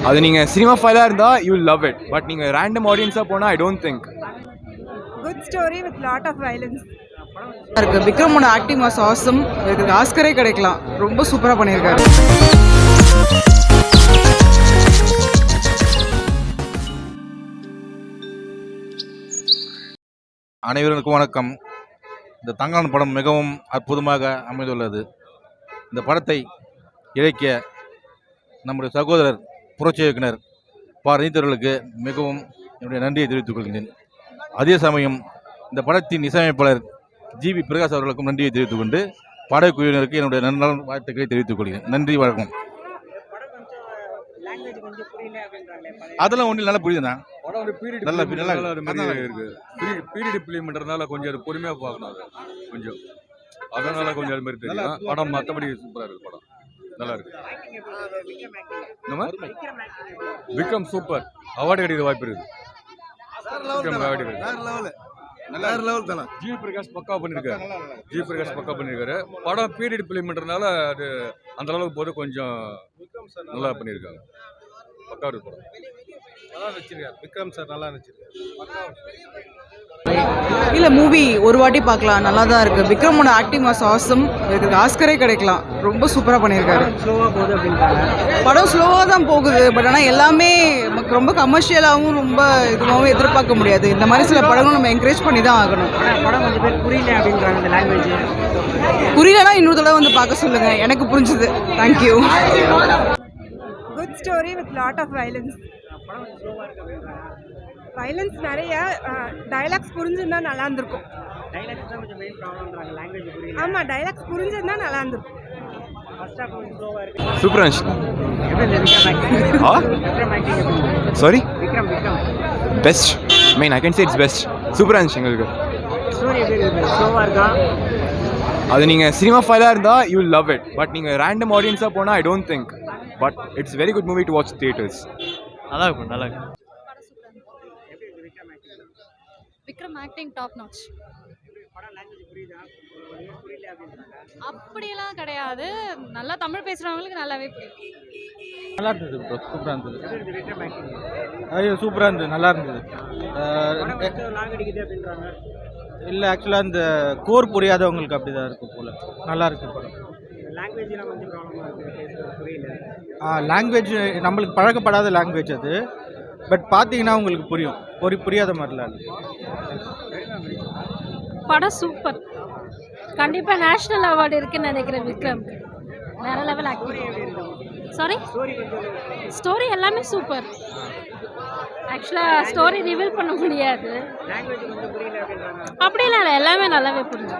அது நீங்கள் சினிமா ஃபைலாக இருந்தால் யூ லவ் இட். பட் நீங்கள் ரேண்டம் ஆடியன்ஸாக போனால் I don't think. Good story with lot of violence இருக்கு. விக்ரமோட ஆக்டிங் வாஸ் ஆசம். இதுக்கு ஆஸ்கரே கிடைக்கலாம். ரொம்ப சூப்பராக பண்ணியிருக்காரு. அனைவருக்கும் வணக்கம். இந்த தங்கலான் படம் மிகவும் அற்புதமாக அமைந்துள்ளது. இந்த படத்தை இயக்கிய நம்முடைய சகோதரர் புரட்சி இயக்குனர் ரஞ்சித் அவர்களுக்கு மிகவும் என்னுடைய நன்றியை தெரிவித்துக் கொள்கிறேன். அதே சமயம் இந்த படத்தின் இசையமைப்பாளர் ஜிவி பிரகாஷ் அவர்களுக்கும் நன்றியை தெரிவித்துக் கொண்டு படக்குழுவினருக்கு என்னுடைய நல்ல வாழ்த்துக்களை தெரிவித்துக் கொள்கிறேன். நன்றி, வணக்கம். அதெல்லாம் ஒன்றும் நல்லா புரியுதுண்ணா. படம் வந்து பீரியட் ஃபிலிம்ன்றதுனால கொஞ்சம் அது பொறுமையாக பார்க்கணும். அது கொஞ்சம் அதனால கொஞ்சம் அது மாதிரி தெரியும். படம் மற்றபடி சூப்பராக இருக்குது. படம் நல்லா இருக்கு. விக்ரம் சூப்பர். அவார்டு கிடைக்கிற வாய்ப்பு இருக்குது. ஜி பிரகாஷ் பக்கா பண்ணியிருக்காரு. படம் பீரியட் ஃபிலிம்ன்றதுனால அது அந்த அளவுக்கு போது கொஞ்சம் நல்லா பண்ணியிருக்காங்க. பக்கா இருக்கு படம். நல்லா வச்சிருக்காரு விக்ரம் சார். நல்லா வச்சிருக்காரு. இல்லை, மூவி ஒரு வாட்டி பார்க்கலாம். நல்லா தான் இருக்கு. விக்ரமோட ஆக்டிங் வாஸ் ஆசம். இதுக்கு ஆஸ்கரே கிடைக்கலாம். ரொம்ப சூப்பராக பண்ணியிருக்காரு. படம் ஸ்லோவாக தான் போகுது. பட் ஆனால் எல்லாமே நமக்கு ரொம்ப கமர்ஷியலாகவும் ரொம்ப இதுவாகவும் எதிர்பார்க்க முடியாது. இந்த மாதிரி சில படங்களும் நம்ம என்கரேஜ் பண்ணி தான் ஆகணும். படம் கொஞ்சம் பேர் புரியல அப்படின்றாங்க. இந்த லாங்குவேஜ் புரியலன்னா இன்னொரு தடவை வந்து பார்க்க சொல்லுங்க. எனக்கு புரிஞ்சுது. Thank you. Good story with lot of violence. Violence நிறைய. டைலாக்ஸ் புரிஞ்சிருந்தா நல்லா இருந்திருக்கும். ஆமாம், டைலாக்ஸ் புரிஞ்சிருந்தா நல்லா இருந்திருக்கும். சூப்பராக இருந்துச்சு. Sorry, best. I can say it's best. சூப்பராக இருந்துச்சு. எங்களுக்கு அது நீங்கள் சினிமா ஃபைலாக இருந்தால் யூ லவ் இட். பட் நீங்கள் ரேண்டம் ஆடியன்ஸாக போனால் I don't think. But it's very good movie to watch theatres. நல்லா இருக்கும். நல்லா இருக்கும். Vikram acting top notch. அப்படியெல்லாம் கிடையாது. நல்லா தமிழ் பேசுகிறவங்களுக்கு நல்லாவே புரியும். நல்லா இருந்தது ப்ரோ. சூப்பராக இருந்தது. ஐயோ, சூப்பராக இருந்தது. நல்லா இருந்தது. இல்லை, ஆக்சுவலாக இந்த கோர் புரியாதவங்களுக்கு அப்படி தான் இருக்கும் போல். நல்லா இருக்கு படம். லாங்குவேஜ் நம்மளுக்கு பழக்கப்படாத லாங்குவேஜ் அது. பட் பார்த்தீங்கன்னா உங்களுக்கு புரியும். புரியாத மாதிரிலாம் இல்லை. படம் சூப்பர். கண்டிப்பாக நேஷ்னல் அவார்டு இருக்குன்னு நினைக்கிறேன். விக்ரம் வேற லெவல் ஆக்டிங். சாரி, ஸ்டோரி எல்லாமே சூப்பர். ஆக்சுவலாக ஸ்டோரி ரிவீல் பண்ண முடியாது. அப்படிலாம் இல்லை, எல்லாமே நல்லாவே புரிஞ்சு.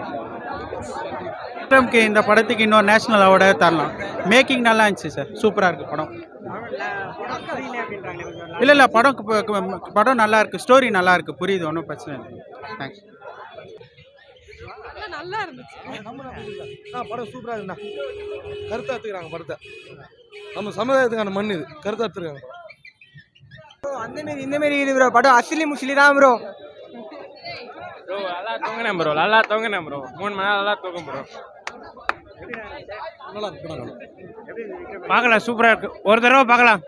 விக்ரம்க்கு இந்த படத்துக்கு இன்னொரு நேஷ்னல் அவார்டே தரலாம். மேக்கிங் நல்லா இருந்துச்சு சார். சூப்பராக இருக்குது படம். இல்லை, படம் நல்லா இருக்குது. ஸ்டோரி நல்லா இருக்குது. புரியுது. ஒன்றும் பிரச்சனை இல்லை. தேங்க்ஸ். நல்லா இருந்துச்சு. படம் சூப்பராக இருக்குண்ணா. கருத்தாக எடுத்துக்கிறாங்க படத்தை. நம்ம சமுதாயத்துக்கான மண் இது. கருத்தாக எடுத்துருக்காங்க. இந்த மாரி இது ப்ரோ. படம் அசிலி முஸ்லி தான் ப்ரோ. நல்லா தூங்கினேன் ப்ரோ. 3 மணி நேரம் நல்லா தூக்கம் ப்ரோ. நல்லா இருக்கு. பார்க்கலாம். சூப்பராக இருக்குது. ஒரு தடவை பார்க்கலாம்.